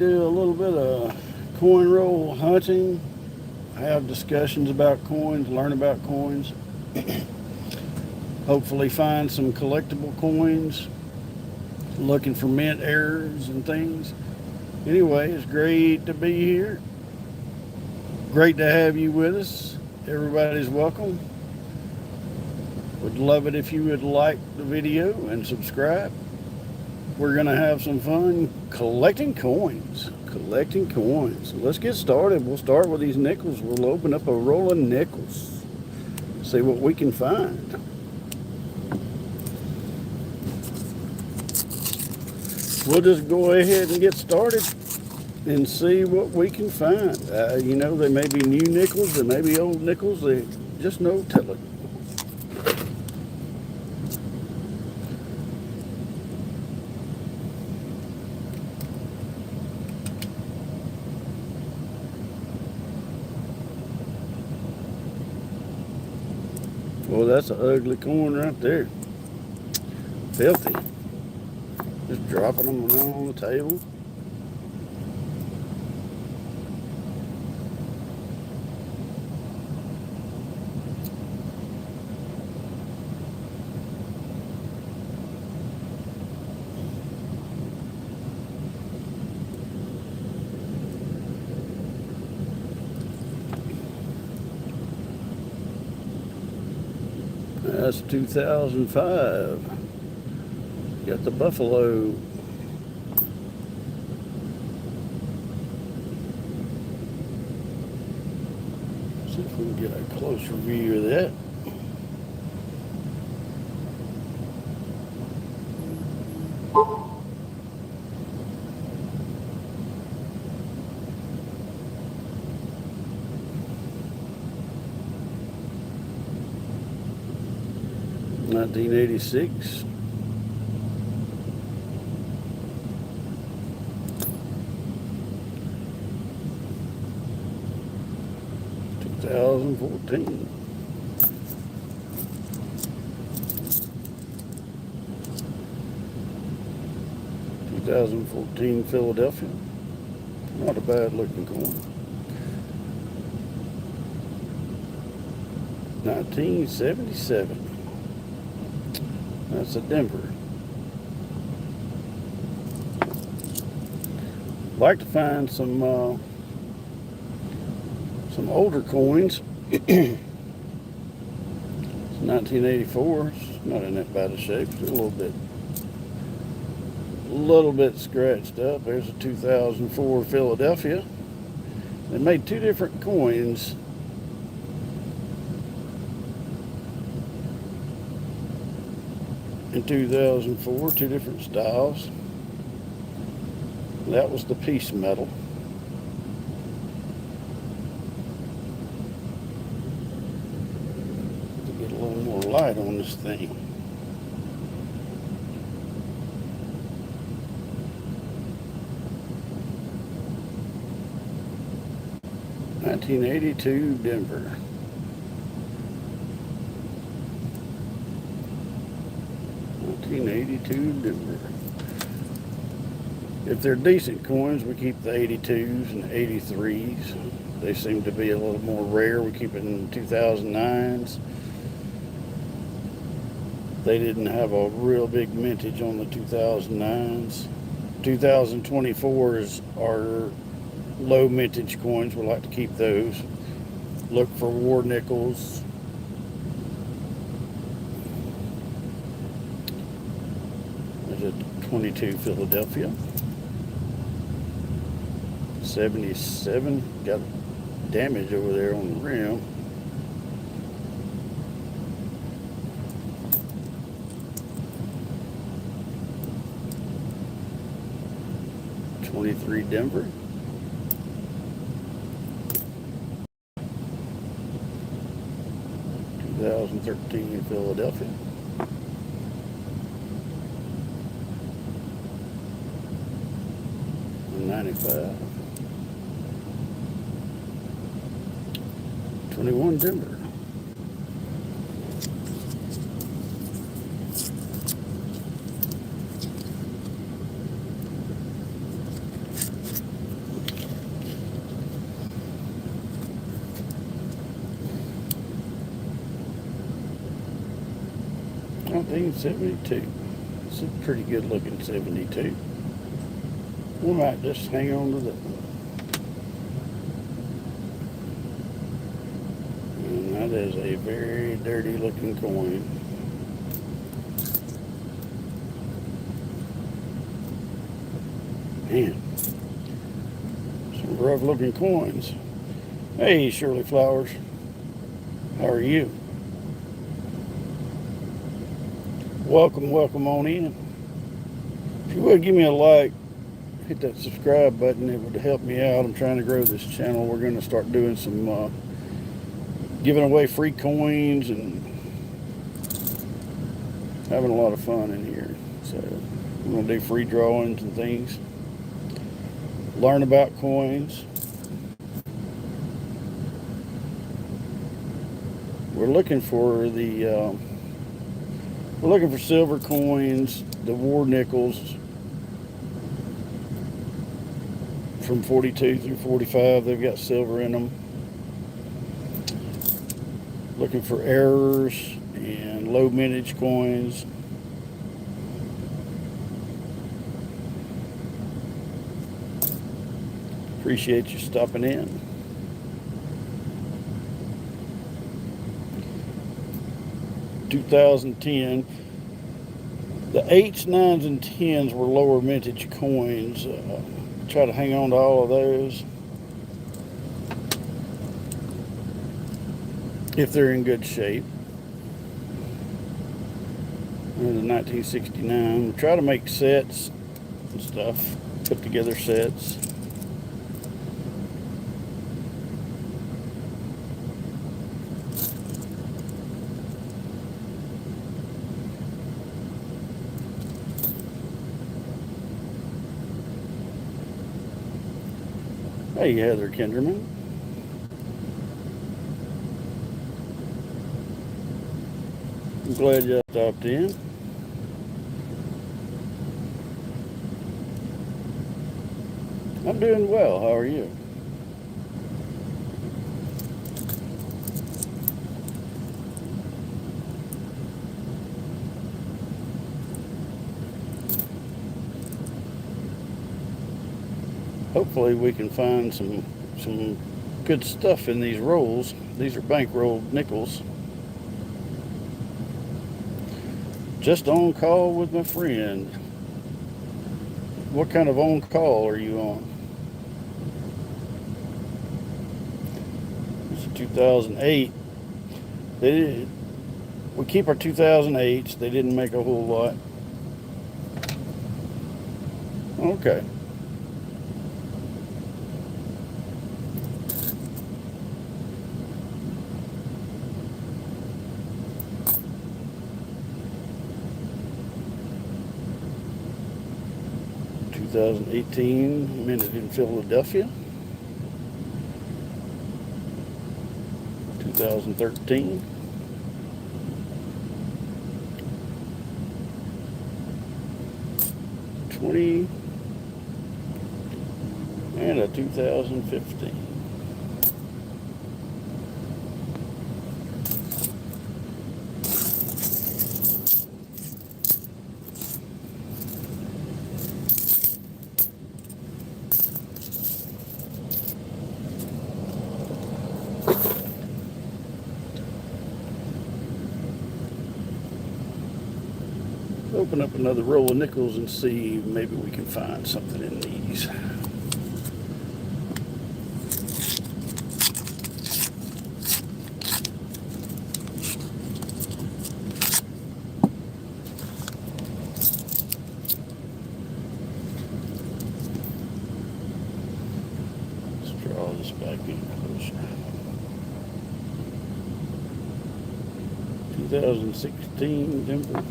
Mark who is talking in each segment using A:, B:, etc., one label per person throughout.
A: Do a little bit of coin roll hunting, have discussions about coins, learn about coins, hopefully find some collectible coins, looking for mint errors and things. Anyway, it's great to be here. Great to have you with us. Everybody's welcome. Would love it if you would like the video and subscribe. We're going to have some fun collecting coins. Let's get started. We'll start with these nickels. We'll open up a roll of nickels. See what we can find. We'll just go ahead and get started and see what we can find. They may be new nickels, they may be old nickels. They just no telling. Well, that's an ugly coin right there. Filthy. Just dropping them around on the table. That's 2005. Got the buffalo. See if we can get a closer view of that. $1986. $2014. $2014 Philadelphia. Not a bad looking coin. 1977. That's a Denver. Like to find some older coins. It's 1984. It's not in that bad a shape. It's a little bit scratched up. There's a 2004 Philadelphia. They made two different coins. In 2004, two different styles. That was the piece metal. To get a little more light on this thing. $1982 Denver. $1982 Denver. If they're decent coins, we keep the 82s and 83s. They seem to be a little more rare. We keep it in 2009s. They didn't have a real big mintage on the 2009s. 2024s are low mintage coins. We like to keep those. Look for war nickels. There's a 22 Philadelphia. 77. Got damage over there on the rim. '23 Denver. '13 Philadelphia. '95. 21 Denver. 1972. It's a pretty good looking 72. We might just hang on to that one. And that is a very dirty looking coin. Man, some rough looking coins. Hey, Shirley Flowers, how are you? Welcome on in. If you would give me a like, hit that subscribe button, it would help me out. I'm trying to grow this channel. We're going to start doing some giving away free coins and having a lot of fun in here. So we're going to do free drawings and things. Learn about coins. We're looking for silver coins, the war nickels from 42 through 45. They've got silver in them. Looking for errors and low mintage coins. Appreciate you stopping in. (2010). The 8s, 9s, and 10s were lower mintage coins. Try to hang on to all of those if they're in good shape. And the 1969. Try to make sets and stuff. Put together sets. Hey, Heather Kinderman. I'm glad you stopped in. I'm doing well. How are you? Hopefully we can find some good stuff in these rolls. These are bankrolled nickels. Just on call with my friend. What kind of on call are you on? It's a 2008. We keep our 2008s. They didn't make a whole lot. Okay. (2018) minted in Philadelphia. 2013. (20) and a 2015. Open up another roll of nickels and see maybe we can find something in these. Let's draw this back in closer. 2016 Denver.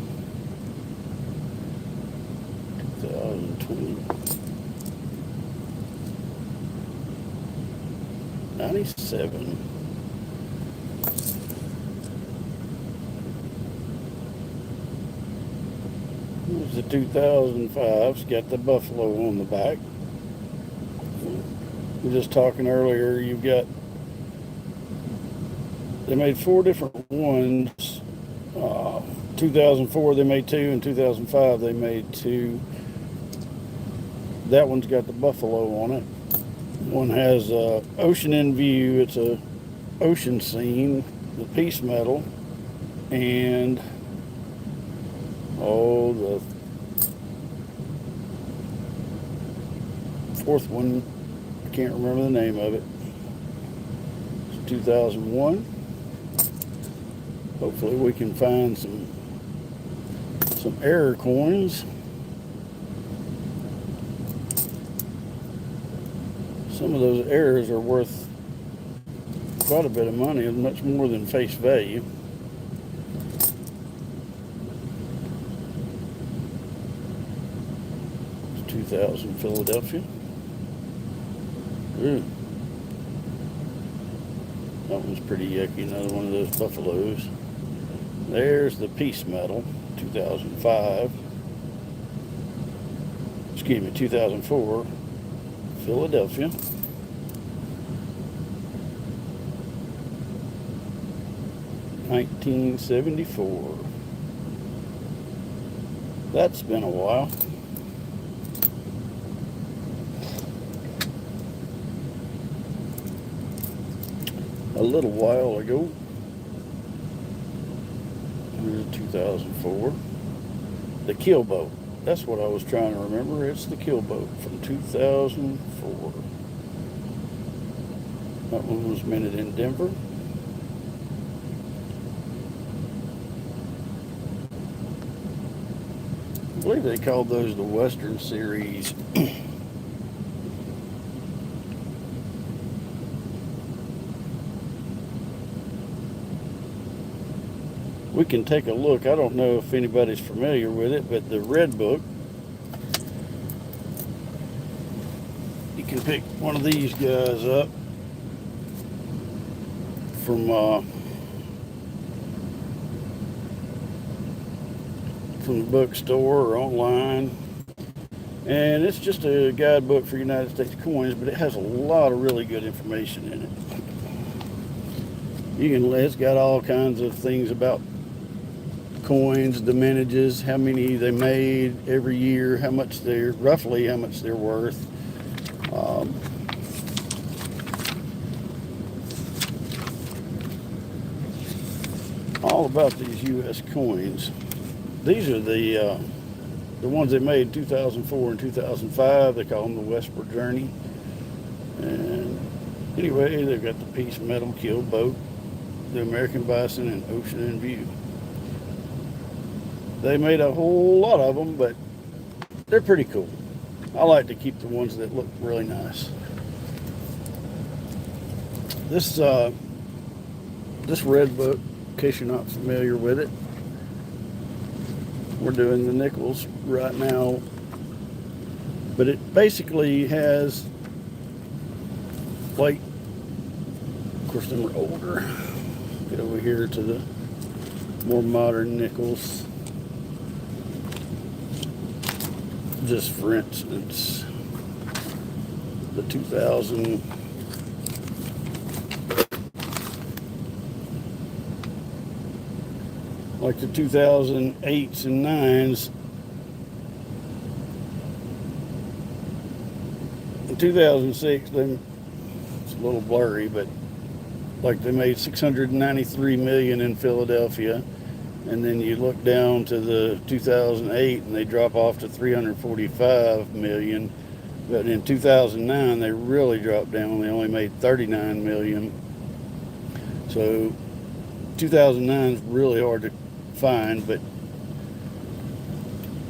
A: 2020. 97. Here's the 2005. It's got the buffalo on the back. We were just talking earlier. You've got, they made 4 different ones 2004 they made 2, and 2005 they made 2. That one's got the buffalo on it. One has ocean in view. It's a ocean scene, the piece metal, and the fourth one, I can't remember the name of it. It's 2001. Hopefully we can find some error coins. Some of those errors are worth quite a bit of money, and much more than face value. It's 2000 Philadelphia. Ooh. That one's pretty yucky, another one of those buffaloes. There's the piece metal, 2005. Excuse me, 2004, Philadelphia. 1974. That's been a while. A little while ago. Here's 2004. The Keelboat. That's what I was trying to remember. It's the Keelboat from 2004. That one was minted in Denver. I believe they called those the Western Series. We can take a look. I don't know if anybody's familiar with it, but the Red Book, you can pick one of these guys up from the bookstore or online, and it's just a guidebook for United States coins, but it has a lot of really good information in it. It's got all kinds of things about coins, the mintages, how many they made every year, roughly how much they're worth. All about these U.S. coins. These are the ones they made in 2004 and 2005. They call them the Westward Journey. And anyway, they've got the piece metal Keelboat, the American Bison, and Ocean in View. They made a whole lot of them, but they're pretty cool. I like to keep the ones that look really nice. This Red Book, in case you're not familiar with it, we're doing the nickels right now, but it basically has, like, of course them are older. Get over here to the more modern nickels. Just for instance, the 2000 like the 2008s and 9s. In 2006, it's a little blurry, but like they made 693 million in Philadelphia, and then you look down to the 2008 and they drop off to 345 million. But in 2009 they really dropped down. They only made 39 million. So 2009 is really hard to find, but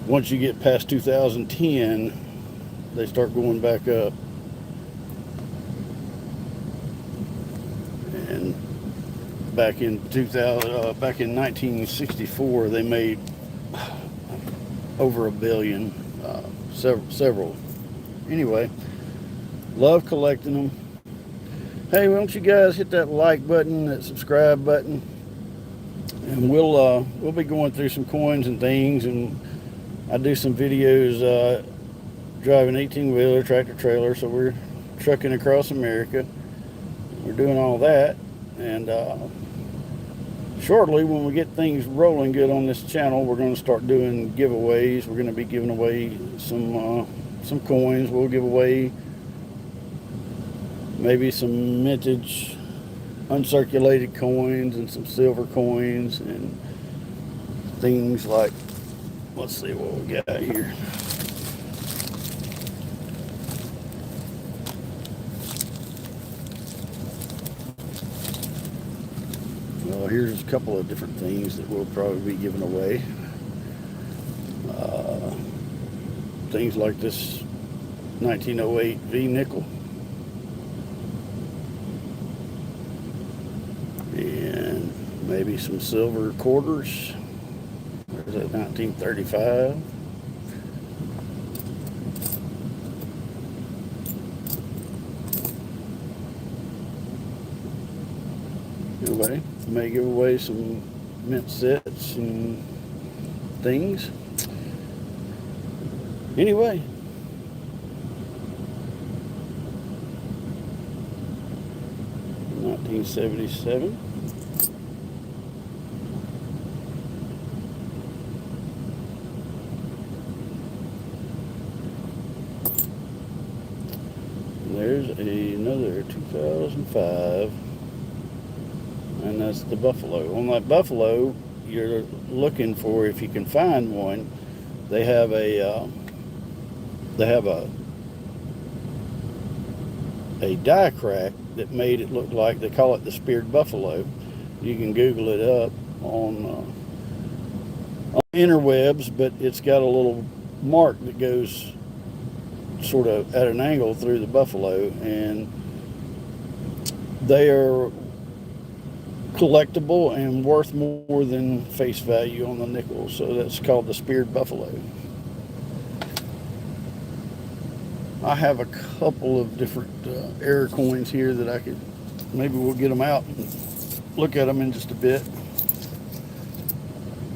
A: once you get past 2010 they start going back up. And back in 1964 they made over $1 billion, several. Anyway, love collecting them. Hey, why don't you guys hit that like button, that subscribe button, and we'll be going through some coins and things, and I do some videos driving 18-wheeler, tractor trailer, so we're trucking across America. We're doing all that, and shortly, when we get things rolling good on this channel, we're going to start doing giveaways. We're going to be giving away some coins. We'll give away maybe some vintage uncirculated coins and some silver coins and things like, let's see what we got here. Well, here's a couple of different things that we'll probably be giving away. Things like this 1908 V nickel. And maybe some silver quarters. There's that 1935. Anyway, may give away some mint sets and things. Anyway, $1977. There's another 2005, and that's the Buffalo. On that Buffalo, you're looking for, if you can find one, they have a die crack that made it look like, they call it the speared buffalo. You can Google it up on interwebs, but it's got a little mark that goes sort of at an angle through the buffalo, and they are collectible and worth more than face value on the nickels. So that's called the speared buffalo. I have a couple of different error coins here that I could, maybe we'll get them out and look at them in just a bit.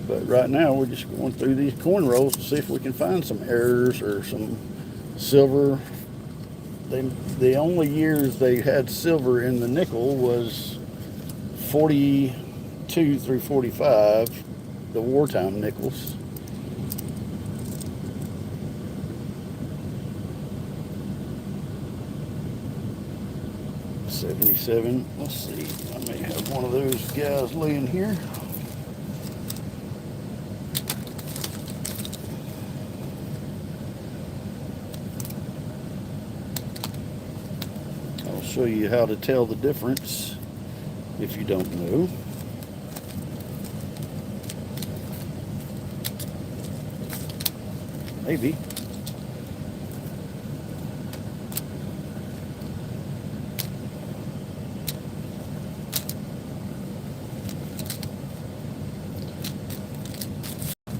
A: But right now we're just going through these coin rolls to see if we can find some errors or some silver. The only years they had silver in the nickel was 42 through 45, the wartime nickels. $77. Let's see, I may have one of those guys laying here. I'll show you how to tell the difference if you don't know. Maybe.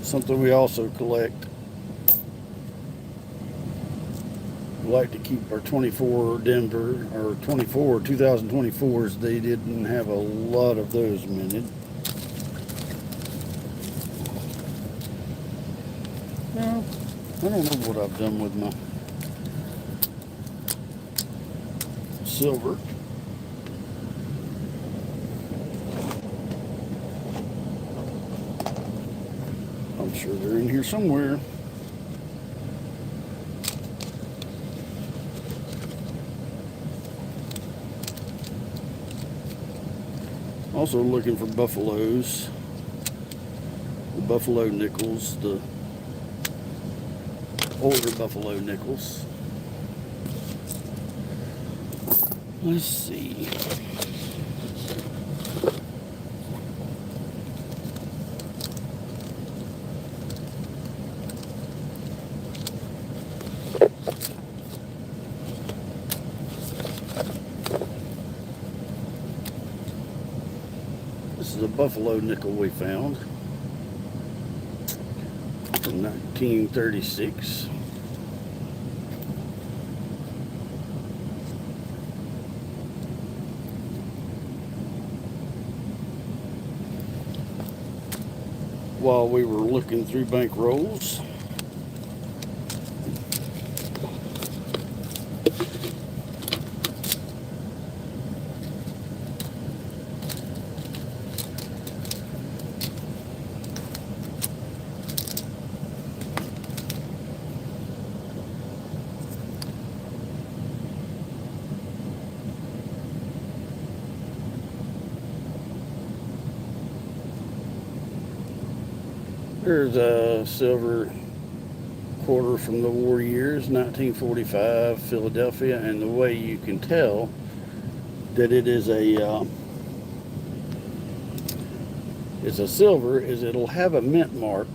A: Something we also collect. We like to keep our 24 Denver, or 2024s. They didn't have a lot of those minted. Well, I don't know what I've done with my silver. I'm sure they're in here somewhere. Also looking for buffaloes, the buffalo nickels, the older buffalo nickels. Let's see. This is a buffalo nickel we found from 1936. While we were looking through bank rolls, There's a silver quarter from the war years, 1945, Philadelphia, and the way you can tell that it is a silver is it'll have a mint mark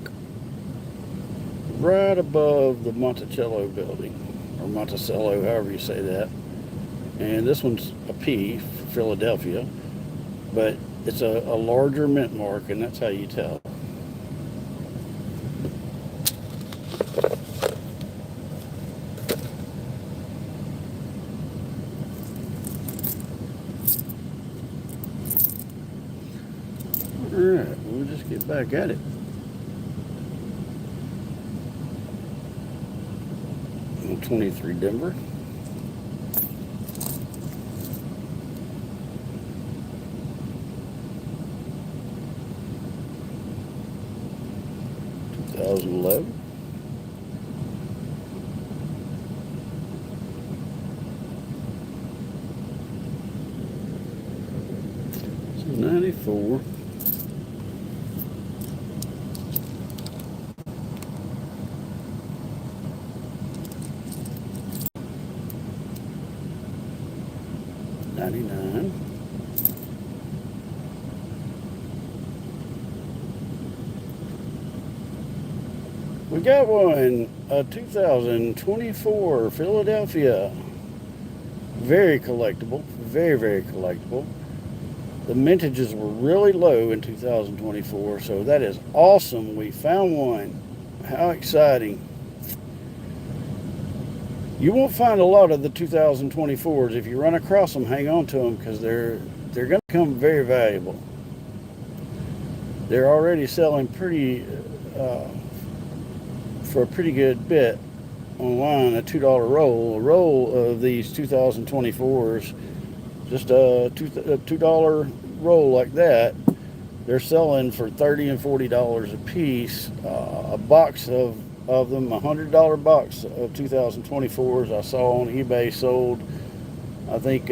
A: right above the Monticello building, or Monticello, however you say that. And this one's a P, Philadelphia, but it's a larger mint mark, and that's how you tell. Alright, we'll just get back at it. On 23 Denver. $2011. So 94. $99. We got one, a 2024 Philadelphia. Very collectible, very collectible. The mintages were really low in 2024, so that is awesome. We found one. How exciting. You won't find a lot of the 2024s. If you run across them, hang on to them, because they're going to become very valuable. They're already selling for a pretty good bit online, a $2 roll. A roll of these 2024s, just a $2 roll like that, they're selling for $30 and $40 a piece. A box of them, a $100 box of 2024s I saw on eBay sold, I think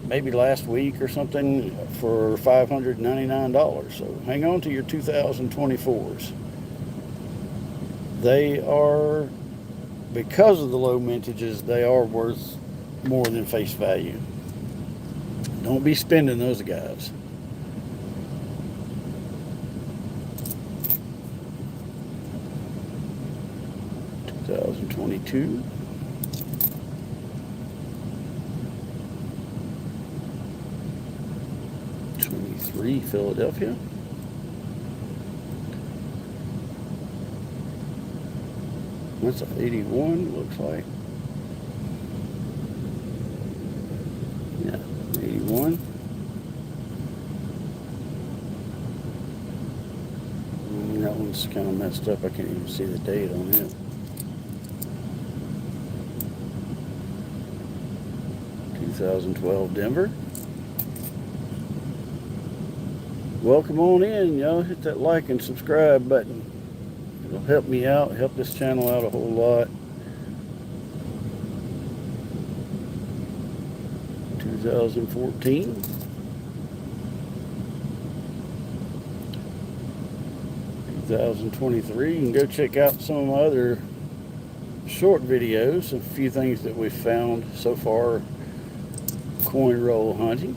A: maybe last week or something, for $599. So hang on to your 2024s. They are, because of the low mintages, they are worth more than face value. Don't be spending those guys. $2022. $23 Philadelphia. That's an 81, looks like. Yeah, 81. That one's kind of messed up. I can't even see the date on it. 2012 Denver. Welcome on in, y'all. Hit that like and subscribe button. It'll help me out, help this channel out a whole lot. 2014. 2023. You can go check out some of my other short videos, a few things that we've found so far coin roll hunting.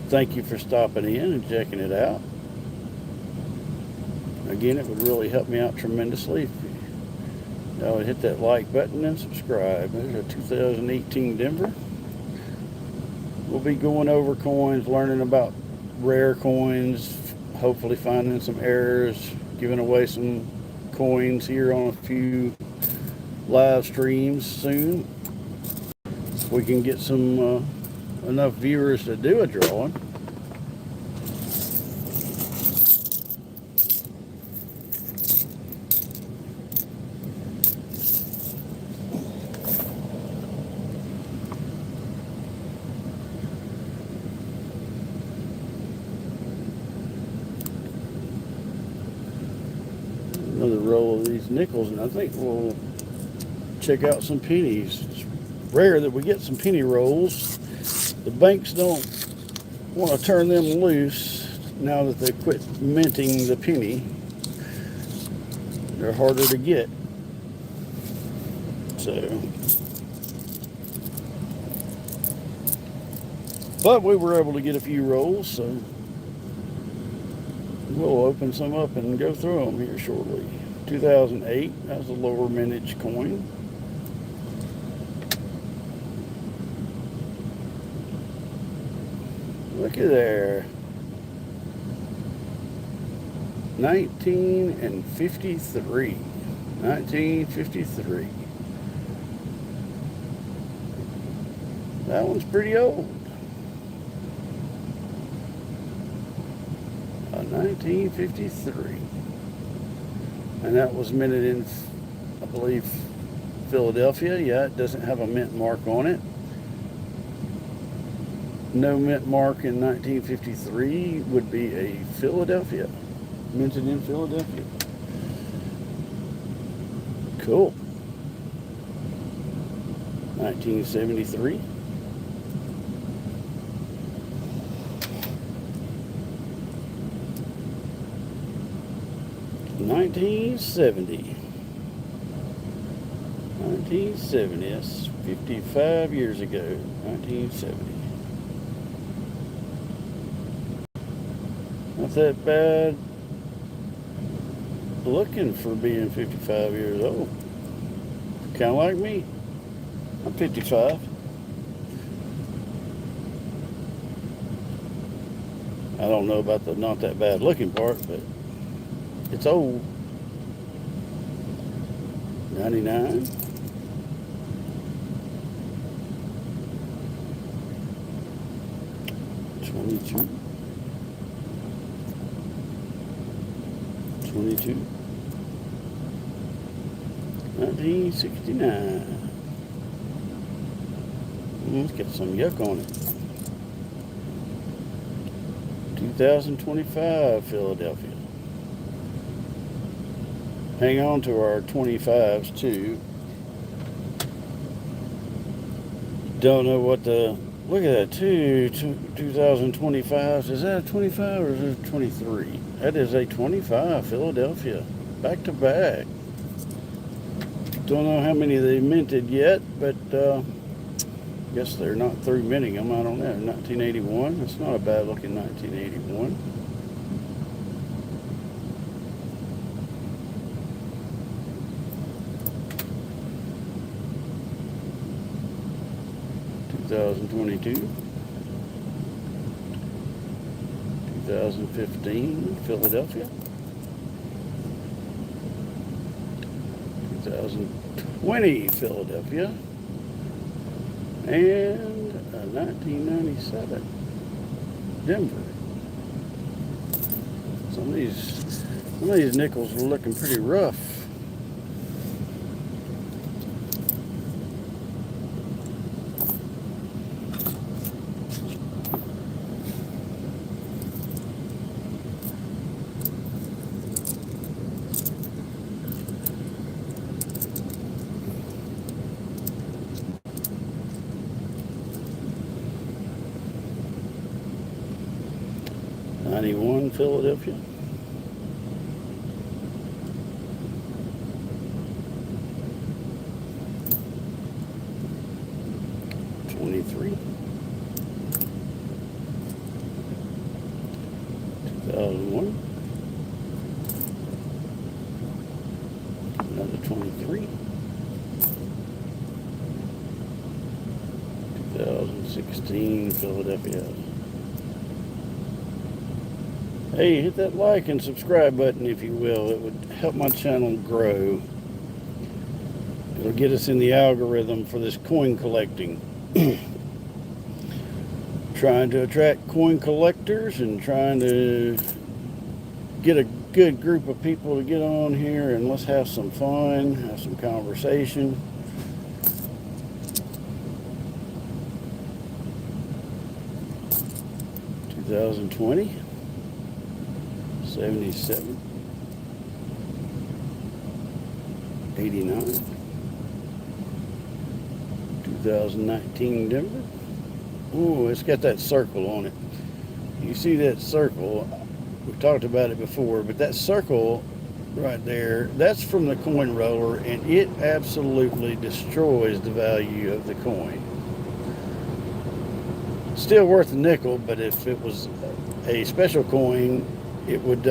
A: Thank you for stopping in and checking it out. Again, it would really help me out tremendously if you would hit that like button and subscribe. There's a 2018 Denver. We'll be going over coins, learning about rare coins, hopefully finding some errors, giving away some coins here on a few live streams soon. We can get some enough viewers to do a drawing. Another roll of these nickels, and I think we'll check out some pennies. It's rare that we get some penny rolls. The banks don't want to turn them loose now that they quit minting the penny. They're harder to get. So, but we were able to get a few rolls, so we'll open some up and go through them here shortly. 2008, that was a lower mintage coin. Look at there. 1953. 1953. That one's pretty old. 1953. And that was minted in, I believe, Philadelphia. Yeah, it doesn't have a mint mark on it. No mint mark in 1953 would be a Philadelphia. Minted in Philadelphia. Cool. 1973. $1970. That's 55 years ago. 1970. Not that bad looking for being 55 years old. Kind of like me. I'm 55. I don't know about the not that bad looking part, but it's old. 99. $22. 1969. Let's get some yuck on it. 2025 Philadelphia. Hang on to our 25s too. Don't know what the, look at that, 2025s. Is that a 25 or is it a 23? That is a 25 Philadelphia. Back to back. Don't know how many they minted yet, but guess they're not through minting them. I don't know. 1981. That's not a bad looking 1981. $2022. 2015 Philadelphia. 2020 Philadelphia. And 1997 Denver. Some of these nickels are looking pretty rough. '91 Philadelphia. '23. 2001. Another 23. 2016 Philadelphia. Hey, hit that like and subscribe button if you will. It would help my channel grow. It'll get us in the algorithm for this coin collecting. Trying to attract coin collectors and trying to get a good group of people to get on here and let's have some fun, have some conversation. $2020. 77, 89, 2019 Denver. Ooh, it's got that circle on it. You see that circle? We've talked about it before, but that circle right there, that's from the coin roller, and it absolutely destroys the value of the coin. Still worth a nickel, but if it was a special coin, it would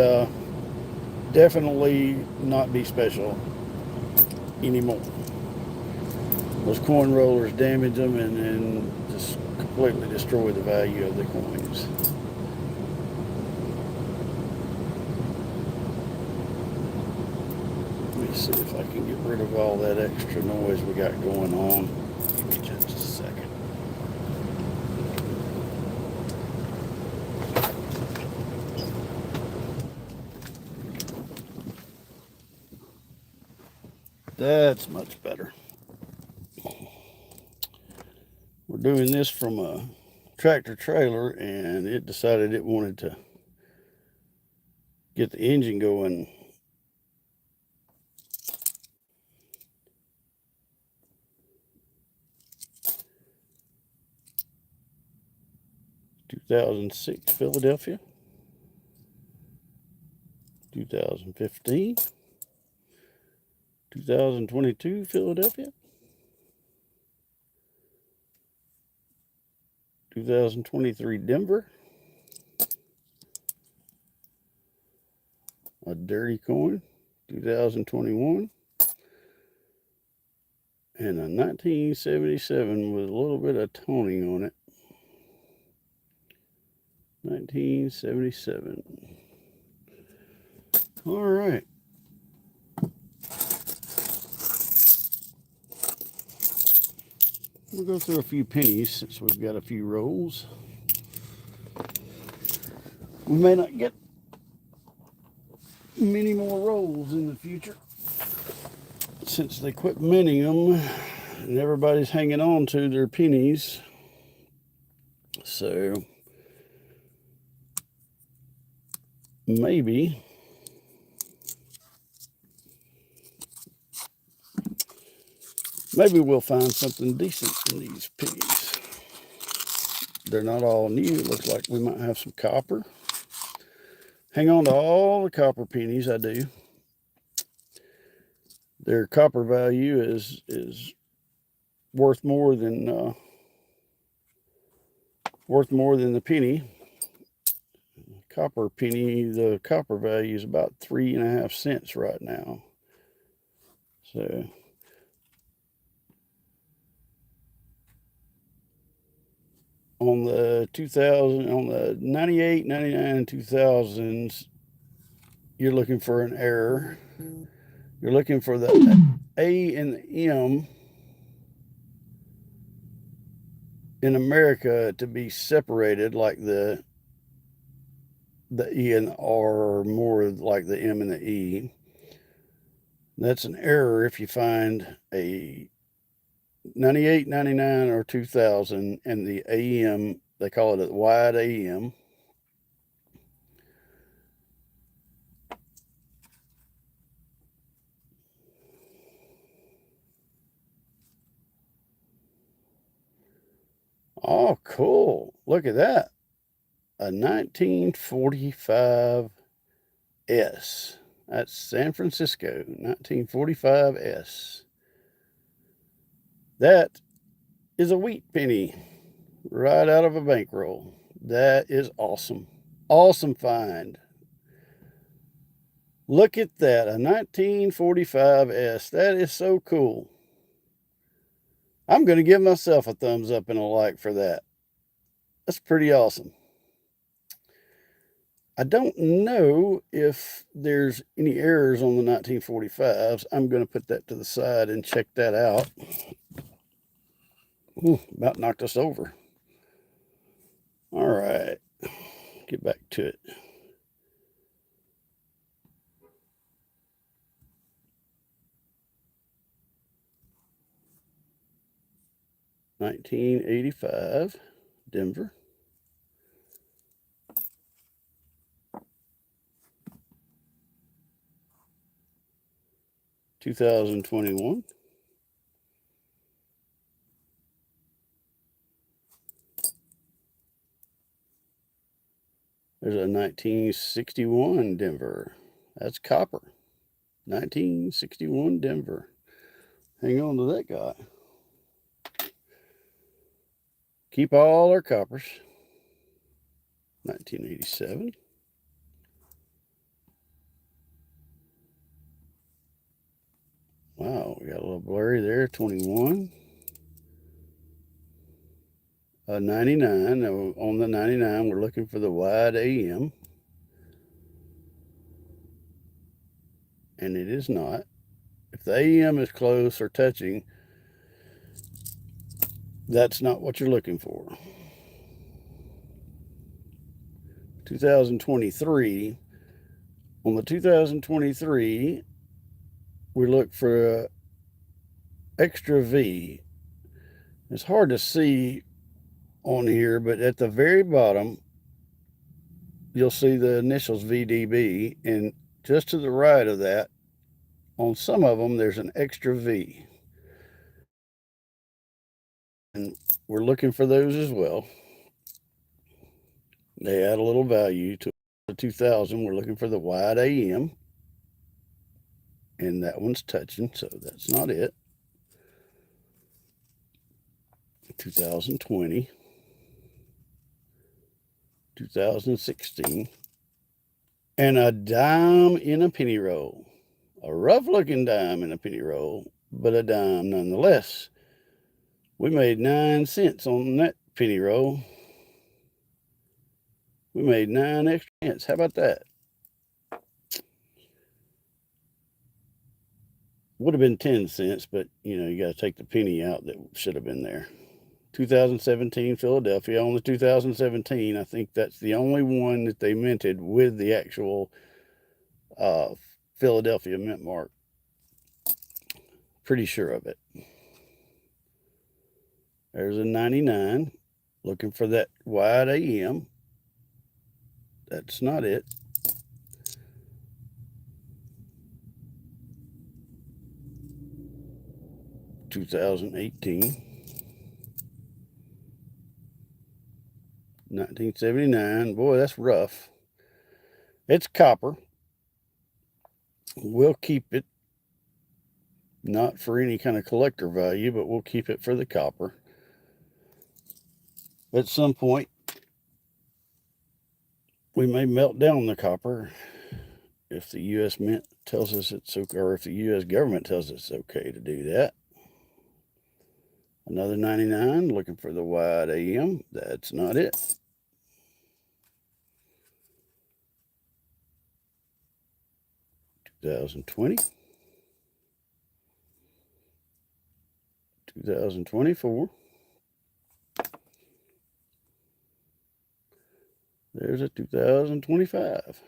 A: definitely not be special anymore. Those coin rollers damage them and then just completely destroy the value of the coins. Let me see if I can get rid of all that extra noise we got going on. Give me just a second. That's much better. We're doing this from a tractor trailer, and it decided it wanted to get the engine going. "2006 Philadelphia, 2015, 2022 Philadelphia, 2023 Denver, a dirty coin, 2021, and a 1977 with a little bit of toning on it. 1977. All right. We'll go through a few pennies since we've got a few rolls. We may not get many more rolls in the future since they quit minting them and everybody's hanging on to their pennies. So maybe we'll find something decent in these pennies. They're not all new. It looks like we might have some copper. Hang on to all the copper pennies, I do. Their copper value is worth more than the penny. Copper penny, the copper value is about 3.5 cents right now. So on the 98, 99, and 2000s, you're looking for an error. You're looking for the A and the M in America to be separated, like the E and the R, are more like the M and the E. That's an error if you find a 98, 99, or 2000 and the AM, they call it a wide AM. Oh, cool. Look at that. A 1945 S. That's San Francisco, 1945 S. That is a wheat penny right out of a bankroll. That is awesome. Awesome find. Look at that, a 1945 S. That is so cool. I'm going to give myself a thumbs up and a like for that. That's pretty awesome. I don't know if there's any errors on the 1945s. I'm going to put that to the side and check that out. Ooh, about knocked us over. All right, get back to it. $1985, Denver. $2021. There's a 1961 Denver. That's copper. 1961 Denver. Hang on to that guy. Keep all our coppers. 1987. Wow, we got a little blurry there. 21. 99. On the 99, we're looking for the wide AM. And it is not. If the AM is close or touching, that's not what you're looking for. 2023. On the 2023, we look for a extra V. It's hard to see on here, but at the very bottom, you'll see the initials VDB, and just to the right of that, on some of them, there's an extra V. And we're looking for those as well. They add a little value to the 2000. We're looking for the wide AM. And that one's touching, so that's not it. 2020. 2016. And a dime in a penny roll. A rough-looking dime in a penny roll, but a dime nonetheless. We made 9 cents on that penny roll. We made 9 extra cents. How about that? Would have been 10 cents, but you got to take the penny out that should have been there. 2017 Philadelphia. On the 2017, I think that's the only one that they minted with the actual Philadelphia mint mark. Pretty sure of it. There's a 99. Looking for that wide AM. That's not it. (2018) 1979. Boy, that's rough. It's copper. We'll keep it, not for any kind of collector value, but we'll keep it for the copper. At some point, we may melt down the copper if the U.S. Mint tells us it's okay, or if the U.S. government tells us it's okay to do that. Another 99, looking for the wide AM. That's not it. (2020) 2024. There's a 2025.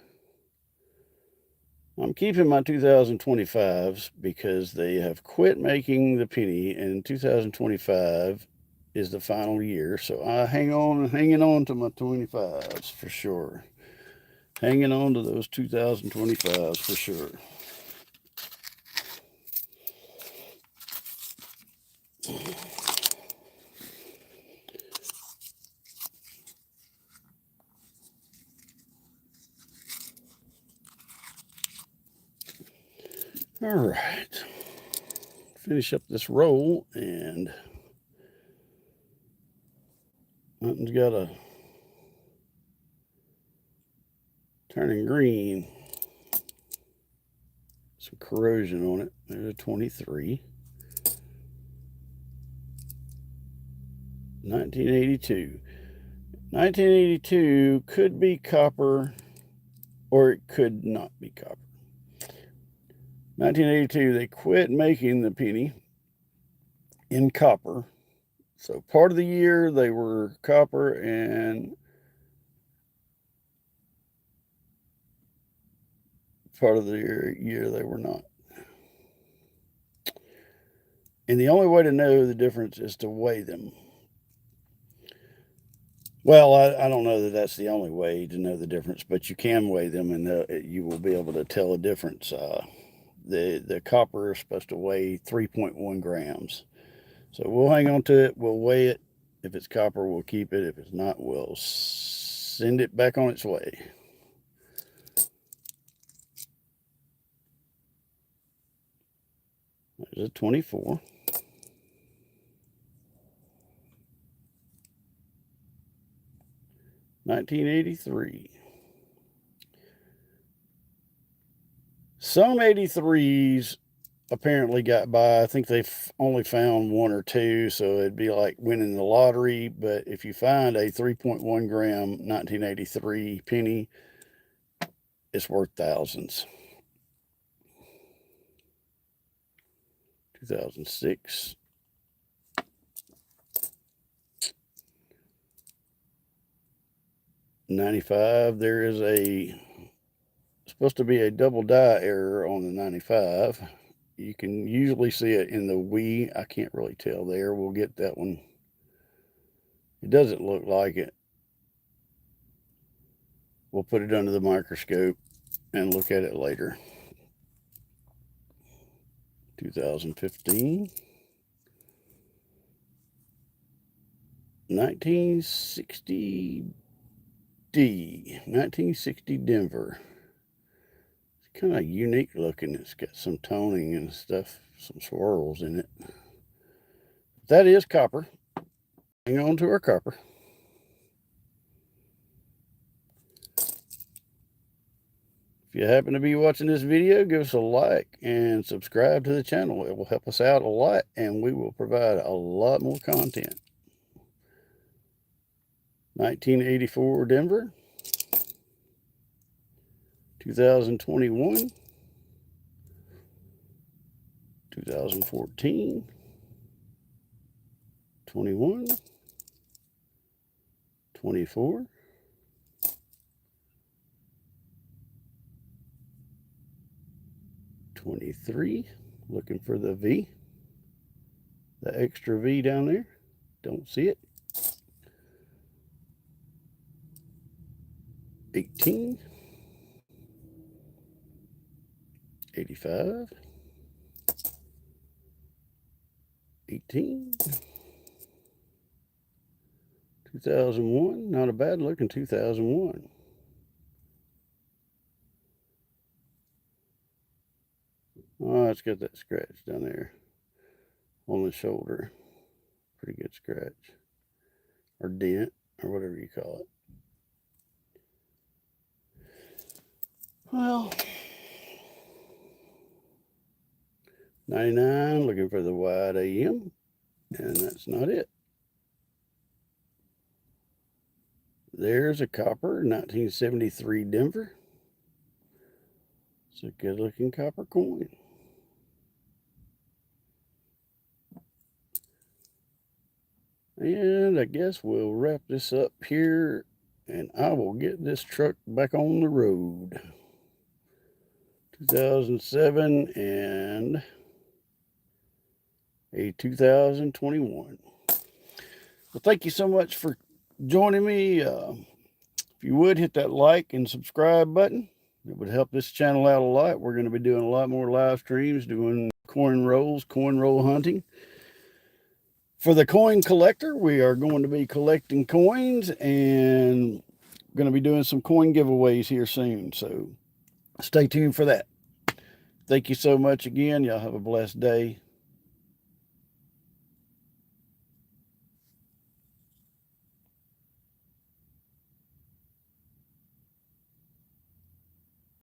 A: I'm keeping my 2025s because they have quit making the penny, and 2025 is the final year. So I hanging on to my 25s for sure. Hanging on to those 2025s for sure. All right. Finish up this roll, and nothing's got a turning green. Some corrosion on it. There's a 23. 1982. 1982 could be copper, or it could not be copper. 1982, they quit making the penny in copper. So part of the year they were copper, and part of the year they were not. And the only way to know the difference is to weigh them. Well, I don't know that that's the only way to know the difference, but you can weigh them, and you will be able to tell a difference. The copper is supposed to weigh 3.1 grams. So we'll hang on to it. We'll weigh it. If it's copper, we'll keep it. If it's not, we'll send it back on its way. There's a 24. $19.83. Some 83s apparently got by. I think they've only found one or two, so it'd be like winning the lottery. But if you find a 3.1 gram 1983 penny, it's worth thousands. 2006. $95. There is supposed to be a double die error on the 95. You can usually see it in the Wii. I can't really tell there. We'll get that one. It doesn't look like it. We'll put it under the microscope and look at it later. 2015. 1960 1960 Denver. It's kind of unique looking. It's got some toning and stuff, some swirls in it. That is copper. Hang on to our copper. If you happen to be watching this video, give us a like and subscribe to the channel. It will help us out a lot, and we will provide a lot more content. 1984 Denver. 2021. 2014. 21. 24. 23. Looking for the V. The extra V down there. Don't see it. 18. 85. 18. 2001. Not a bad looking 2001. Oh, it's got that scratch down there on the shoulder. Pretty good scratch. Or dent, or whatever you call it. Well, 99, looking for the wide AM, and that's not it. There's a copper, 1973 Denver. It's a good looking copper coin. And I guess we'll wrap this up here, and I will get this truck back on the road. 2007 and a 2021. Well, thank you so much for joining me. If you would, hit that like and subscribe button. It would help this channel out a lot. We're going to be doing a lot more live streams, doing coin rolls, coin roll hunting. For the coin collector, we are going to be collecting coins and going to be doing some coin giveaways here soon. So stay tuned for that. Thank you so much again. Y'all have a blessed day.